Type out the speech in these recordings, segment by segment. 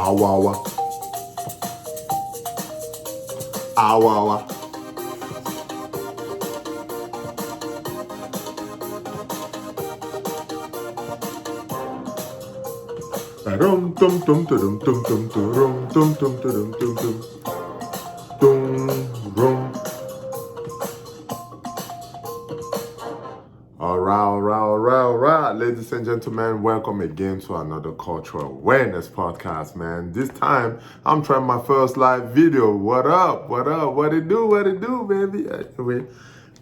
Awawa. Awawa. Rum tum tum tum tum tum tum rum tum tum tum tum tum tum rum. All right, ladies and gentlemen, welcome again to another cultural awareness podcast, man. This time, I'm trying my first live video. What up? What it do, baby? Anyway,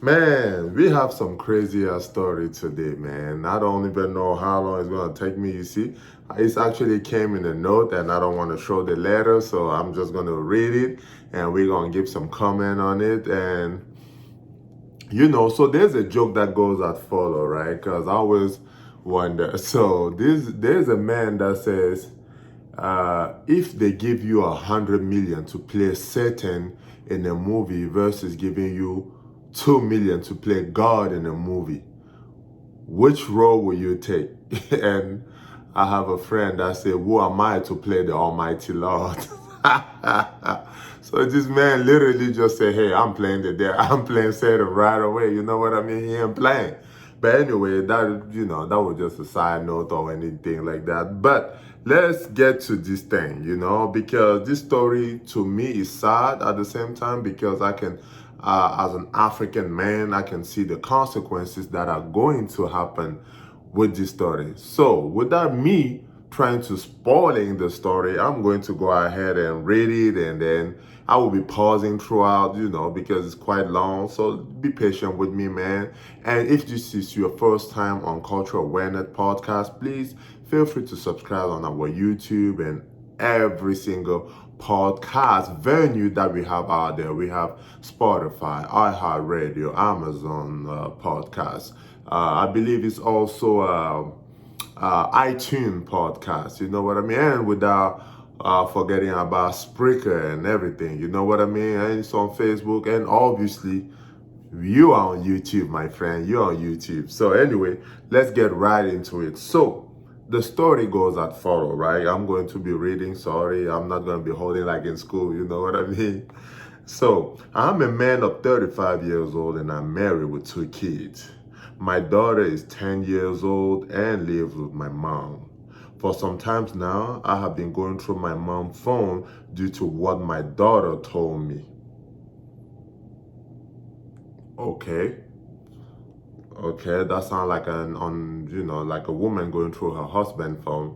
man, we have some crazy ass story today, man. I don't even know how long it's gonna take me, you see. It actually came in a note and I don't want to show the letter, so I'm just gonna read it and we're gonna give some comment on it. And so there's a joke that goes as follow, right? Because I always wonder. So there's a man that says, if they give you 100 million to play Satan in a movie versus giving you 2 million to play God in a movie, which role will you take? And I have a friend that said, who am I to play the Almighty Lord? So this man literally just said, hey, I'm playing Satan right away. You know what I mean? He ain't playing. But anyway, that was just a side note or anything like that. But let's get to this thing, because this story to me is sad at the same time, because I can, as an African man, I can see the consequences that are going to happen with this story. So without me trying to spoiling the story, I'm going to go ahead and read it, and then I will be pausing throughout, because it's quite long. So be patient with me, man. And if this is your first time on Cultural Awareness Podcast, please feel free to subscribe on our YouTube and every single podcast venue that we have out there. We have Spotify, iHeartRadio, Amazon podcasts. I believe it's also iTunes podcast, you know what I mean? And without forgetting about Spreaker and everything, you know what I mean? And it's on Facebook, and obviously you are on YouTube, my friend. You're on YouTube. So anyway, let's get right into it. So the story goes as follow, right? I'm going to be reading. Sorry, I'm not going to be holding like in school, you know what I mean? So I'm a man of 35 years old and I'm married with 2 kids. My daughter is 10 years old and lives with my mom. For some time now, I have been going through my mom's phone due to what my daughter told me. Okay, that sounds like like a woman going through her husband's phone.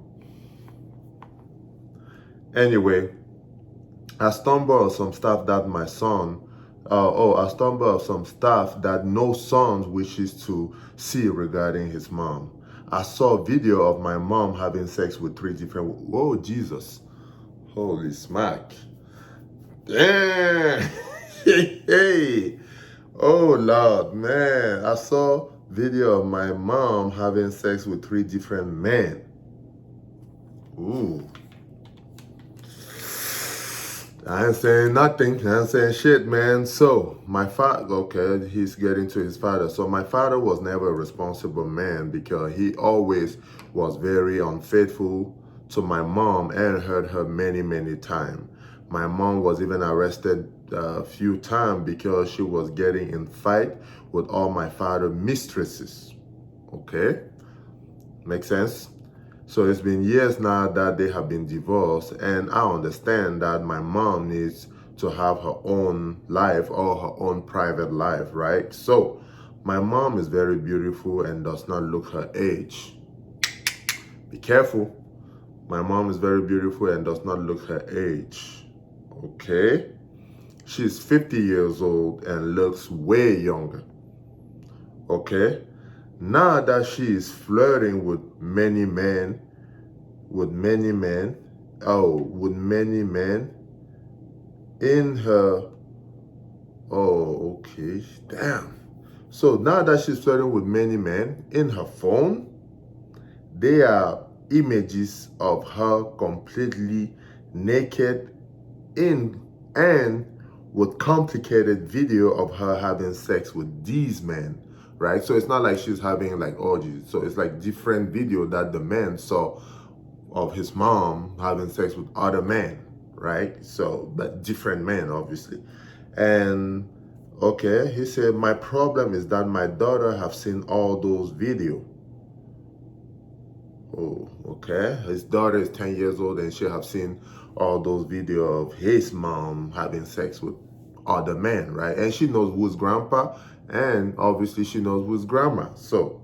Anyway, I stumbled on some stuff that no son wishes to see regarding his mom. I saw a video of my mom having sex with 3 different, whoa, Jesus. Holy smack. Damn. Hey. Oh, Lord, man. I saw video of my mom having sex with 3 different men. Ooh. I ain't saying nothing. I ain't saying shit, man. So, my father, okay, he's getting to his father. So, my father was never a responsible man because he always was very unfaithful to my mom and hurt her many, many times. My mom was even arrested a few times because she was getting in fight with all my father's mistresses. Okay? Make sense? So it's been years now that they have been divorced, and I understand that my mom needs to have her own life or her own private life, right? So my mom is very beautiful and does not look her age. Be careful. My mom is very beautiful and does not look her age. Okay? She's 50 years old and looks way younger. Okay? Now that she is flirting with many men in her, damn. So now that she's flirting with many men in her phone, there are images of her completely naked and with complicated video of her having sex with these men. Right? So it's not like she's having like orgies. So it's like different video that the men saw of his mom having sex with other men, right? So, but different men, obviously. And okay, he said, my problem is that my daughter have seen all those videos. Oh, okay. His daughter is 10 years old and she have seen all those videos of his mom having sex with other men, right? And she knows who's grandpa, and obviously she knows who's grandma. So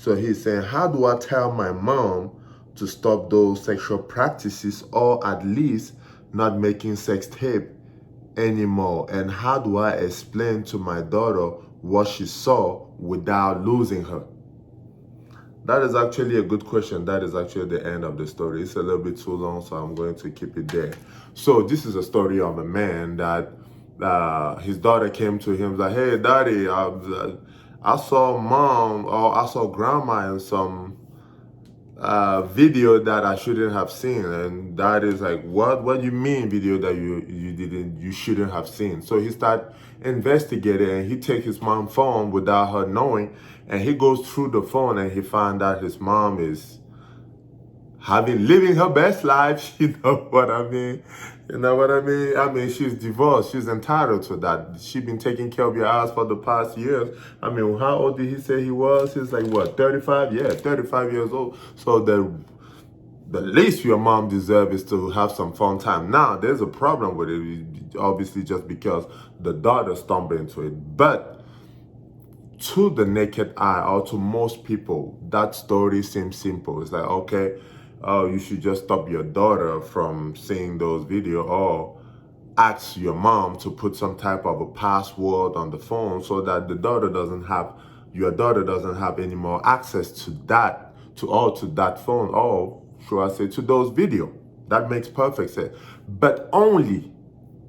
he's saying, how do I tell my mom to stop those sexual practices, or at least not making sex tape anymore? And how do I explain to my daughter what she saw without losing her? That is actually a good question. That is actually the end of the story. It's a little bit too long, so I'm going to keep it there. So this is a story of a man that his daughter came to him like, hey, daddy, I saw mom or I saw grandma in some video that I shouldn't have seen. And that is like, what do you mean video that you shouldn't have seen? So he started investigating, and he take his mom's phone without her knowing, and he goes through the phone and he found out his mom is living her best life. You know what I mean? You know what I mean? I mean, she's divorced. She's entitled to that. She's been taking care of your ass for the past years. I mean, how old did he say he was? He's like, what, 35? Yeah, 35 years old. So the least your mom deserves is to have some fun time. Now, there's a problem with it, obviously, just because the daughter stumbled into it. But to the naked eye, or to most people, that story seems simple. It's like, okay, you should just stop your daughter from seeing those videos, or ask your mom to put some type of a password on the phone so that your daughter doesn't have any more access to that phone, or should I say to those videos. That makes perfect sense. But only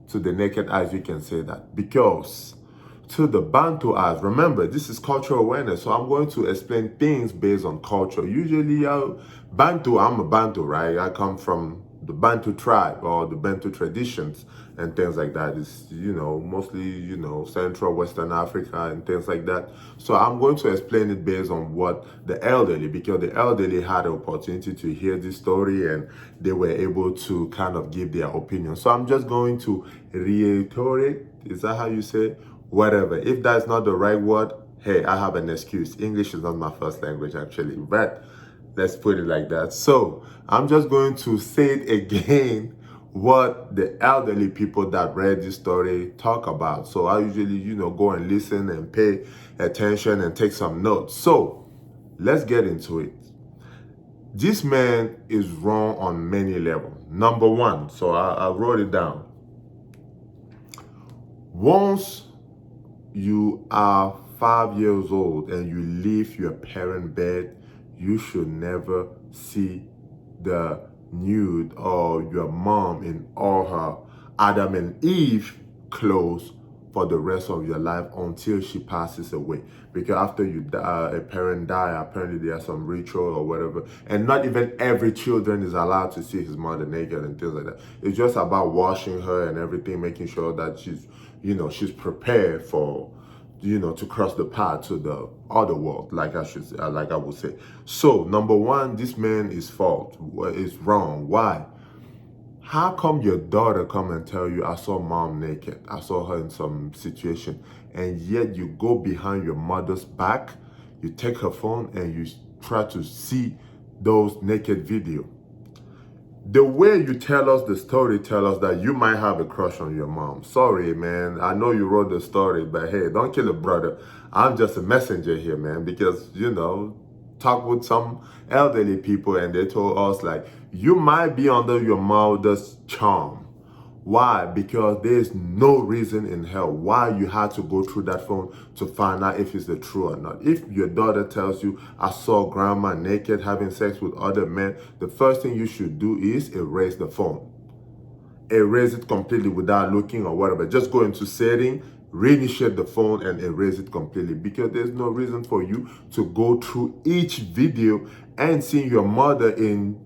to the naked eyes you can say that, because to the Bantu eyes, remember, this is cultural awareness, so I'm going to explain things based on culture. Usually, Bantu, I'm a Bantu, right? I come from the Bantu tribe, or the Bantu traditions and things like that. It's, mostly, Central, Western Africa and things like that. So I'm going to explain it based on what the elderly, because the elderly had the opportunity to hear this story and they were able to kind of give their opinion. So I'm just going to reiterate, is that how you say? Whatever. If that's not the right word, hey, I have an excuse. English is not my first language, actually, but let's put it like that. So I'm just going to say it again, what the elderly people that read this story talk about. So I usually, go and listen and pay attention and take some notes. So let's get into it. This man is wrong on many levels. Number one, so I wrote it down. Once you are 5 years old and you leave your parent bed, you should never see the nude or your mom in all her Adam and Eve clothes for the rest of your life until she passes away. Because after you die, a parent die, apparently there's some ritual or whatever, and not even every children is allowed to see his mother naked and things like that. It's just about washing her and everything, making sure that she's prepared for, to cross the path to the other world, like I would say. So number one, this man is wrong. Why? How come your daughter come and tell you, I saw mom naked, I saw her in some situation, and yet you go behind your mother's back, you take her phone and you try to see those naked video? The way you tell us the story tell us that you might have a crush on your mom. Sorry, man. I know you wrote the story, but hey, don't kill a brother. I'm just a messenger here, man, because, talk with some elderly people and they told us, like, you might be under your mother's charm. Why? Because there's no reason in hell why you had to go through that phone to find out if it's the truth or not. If your daughter tells you, I saw grandma naked having sex with other men, the first thing you should do is erase the phone. Erase it completely without looking or whatever. Just go into setting, reinitiate the phone and erase it completely, because there's no reason for you to go through each video and seeing your mother in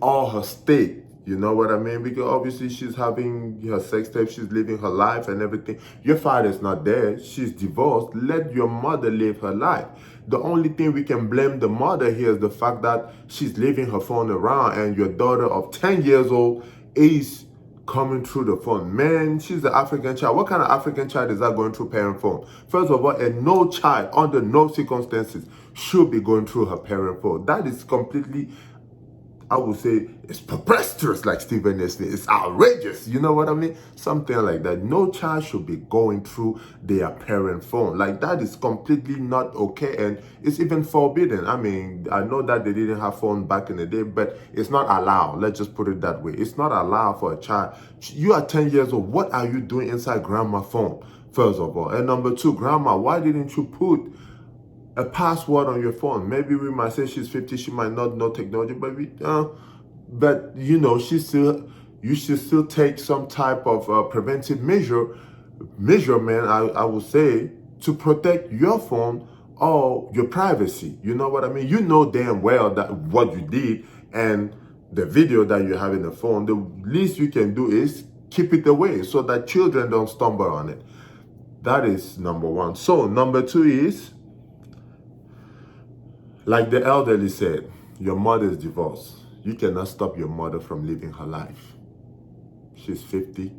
all her state. You know what I mean? Because obviously she's having her sex tape, she's living her life and everything. Your father's not there, she's divorced. Let your mother live her life. The only thing we can blame the mother here is the fact that she's leaving her phone around, and your daughter of 10 years old is coming through the phone. Man, she's an African child. What kind of African child is that going through parent phone? First of all, and no child under no circumstances should be going through her parent phone. That is completely, I would say, it's preposterous, like Stephen S. It's outrageous. You know what I mean? Something like that. No child should be going through their parent phone. Like, that is completely not okay, and it's even forbidden. I mean, I know that they didn't have phone back in the day, but it's not allowed. Let's just put it that way. It's not allowed for a child. You are 10 years old. What are you doing inside grandma's phone, first of all? And number two, grandma, why didn't you put a password on your phone? Maybe we might say she's 50, she might not know technology, but you know, you should still take some type of preventive measurement, I would say, to protect your phone or your privacy. You know what I mean? You know damn well that what you did and the video that you have in the phone, the least you can do is keep it away so that children don't stumble on it. That is number one. So number two is, like the elderly said, your mother is divorced. You cannot stop your mother from living her life. She's 50.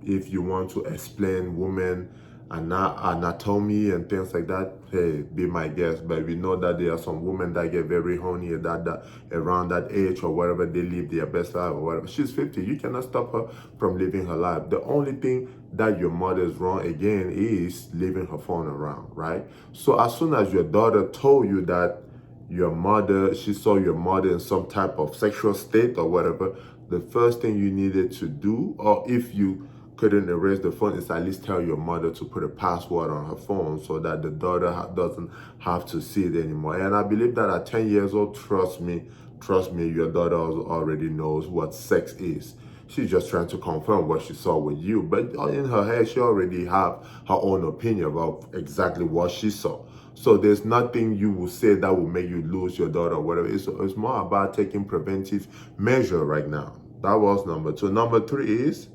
If you want to explain women anatomy and things like that, hey, be my guest. But we know that there are some women that get very horny at that around that age or whatever, they live their best life or whatever. She's 50. You cannot stop her from living her life. The only thing that your mother is wrong again is leaving her phone around, right? So as soon as your daughter told you that she saw your mother in some type of sexual state or whatever, the first thing you needed to do, or if you couldn't erase the phone, is at least tell your mother to put a password on her phone so that the daughter doesn't have to see it anymore. And I believe that at 10 years old, trust me, your daughter already knows what sex is. She's just trying to confirm what she saw with you. But in her head, she already have her own opinion about exactly what she saw. So there's nothing you will say that will make you lose your daughter or whatever. It's more about taking preventive measure right now. That was number two. Number three is,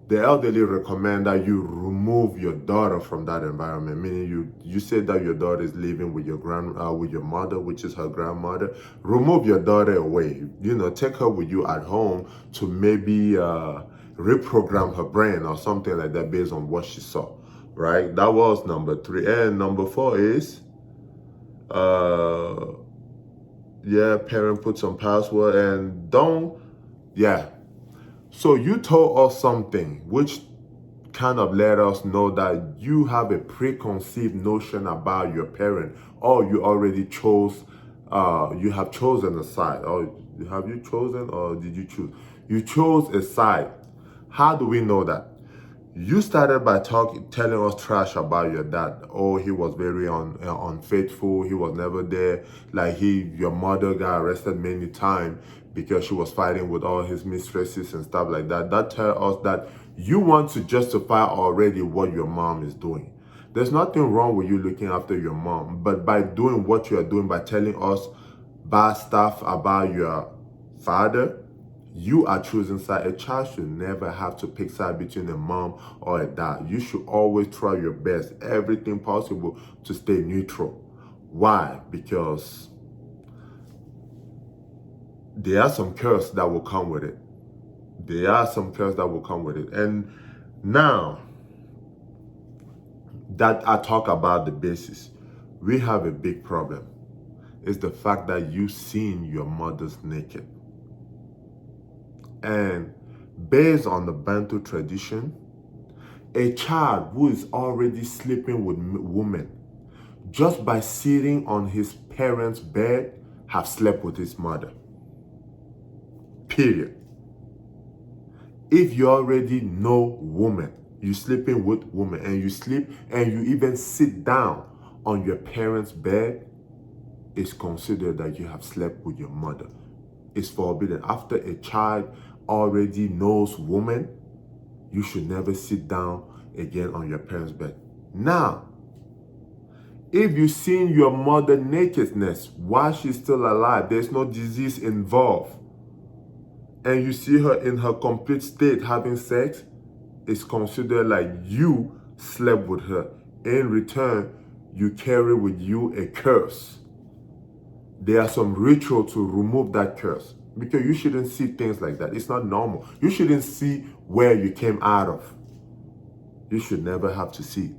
the elderly recommend that you remove your daughter from that environment. Meaning, you said that your daughter is living with your mother, which is her grandmother. Remove your daughter away. You know, take her with you at home to maybe reprogram her brain or something like that based on what she saw. Right? That was number three. And number four is, parent put some password and So you told us something which kind of let us know that you have a preconceived notion about your parent, or you already chose, you have chosen a side. Or have you chosen, or did you choose? You chose a side. How do we know that? You started by telling us trash about your dad. Oh, he was very unfaithful. He was never there. Like your mother got arrested many times because she was fighting with all his mistresses and stuff like that. That tells us that you want to justify already what your mom is doing. There's nothing wrong with you looking after your mom, but by doing what you are doing, by telling us bad stuff about your father, you are choosing side. A child should never have to pick side between a mom or a dad. You should always try your best, everything possible, to stay neutral. Why? Because there are some curses that will come with it. And now that I talk about the basis, we have a big problem. It's the fact that you've seen your mother's naked. And based on the Bantu tradition, a child who is already sleeping with women, just by sitting on his parents' bed, have slept with his mother. Period. If you already know woman, you're sleeping with woman, and you sleep and you even sit down on your parents' bed, it's considered that you have slept with your mother. It's forbidden. After a child already knows woman, you should never sit down again on your parents' bed. Now, if you've seen your mother nakedness while she's still alive, there's no disease involved, and you see her in her complete state having sex, it's considered like you slept with her in return, you carry with you a curse. There are some ritual to remove that curse, because you shouldn't see things like that. It's not normal. You shouldn't see where you came out of. You should never have to see.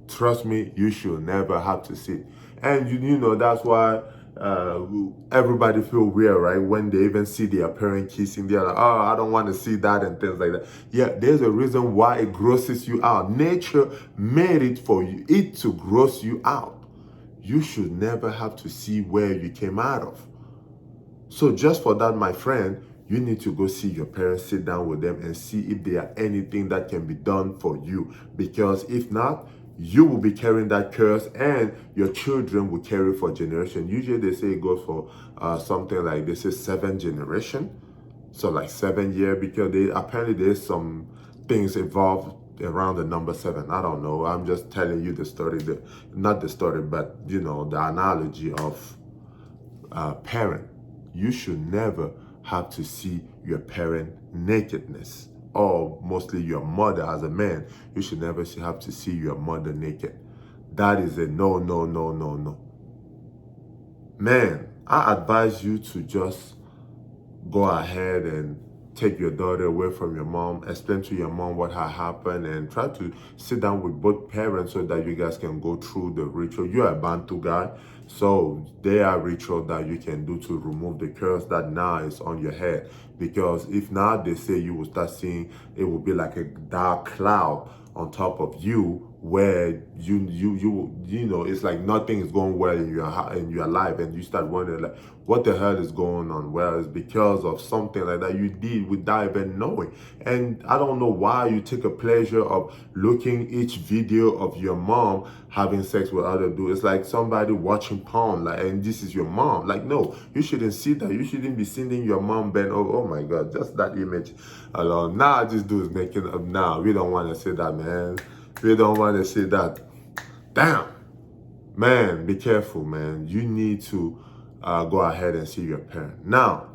Trust me, you should never have to see. And you know that's why everybody feel weird, right? When they even see their parent kissing, they're like, oh, I don't want to see that and things like that. Yeah, there's a reason why it grosses you out. Nature made it for you, it to gross you out. You should never have to see where you came out of. So just for that, my friend, you need to go see your parents, sit down with them and see if there are anything that can be done for you. Because if not, you will be carrying that curse and your children will carry for generation. Usually they say it goes for something like, they say 7 generation. So like 7 years, because apparently there's some things involved around the number 7. I don't know. I'm just telling you the story, not the story, but you know, the analogy of parent. You should never have to see your parent nakedness, or mostly your mother. As a man, you should never have to see your mother naked. That is a no, no, no, no, no. Man, I advise you to just go ahead and take your daughter away from your mom, explain to your mom what had happened, and try to sit down with both parents so that you guys can go through the ritual. You're a Bantu guy, so there are rituals that you can do to remove the curse that now is on your head. Because if not, they say you will start seeing, it will be like a dark cloud on top of you, where you know, it's like nothing is going well in your life, and you start wondering like, what the hell is going on? Well, it's because of something like that you did without even knowing. And I don't know why you take a pleasure of looking each video of your mom having sex with other dudes. It's like somebody watching porn, like, and this is your mom. Like, no, you shouldn't see that. You shouldn't be seeing your mom bend over. Oh my God, just that image alone. Nah, this dude is making up. Nah, we don't want to see that, man. We don't want to see that. Damn. Man, be careful, man. You need to go ahead and see your parent. Now,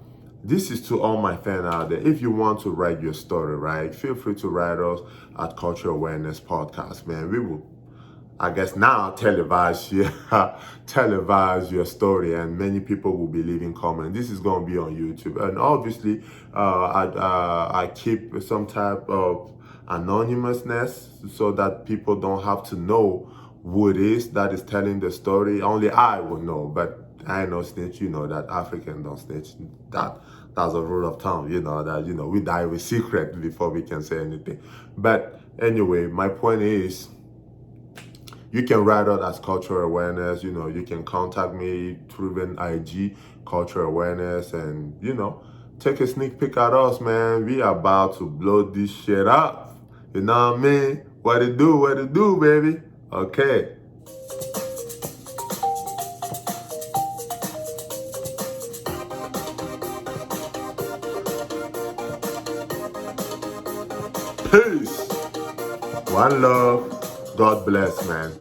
this is to all my fans out there. If you want to write your story, right, feel free to write us at Cultural Awareness Podcast, man. We will, I guess now, televise your story, and many people will be leaving comments. This is going to be on YouTube, and obviously, I keep some type of anonymousness so that people don't have to know who it is that is telling the story. Only I will know, but I ain't no snitch. You know that African don't snitch. That's a rule of thumb. You know that, you know, we die with secret before we can say anything. But anyway, my point is, you can write out as Cultural Awareness. You know, you can contact me through an IG, Cultural Awareness, and you know, take a sneak peek at us, man. We are about to blow this shit up. You know what I mean? What it do, baby? Okay. Peace. One love. God bless, man.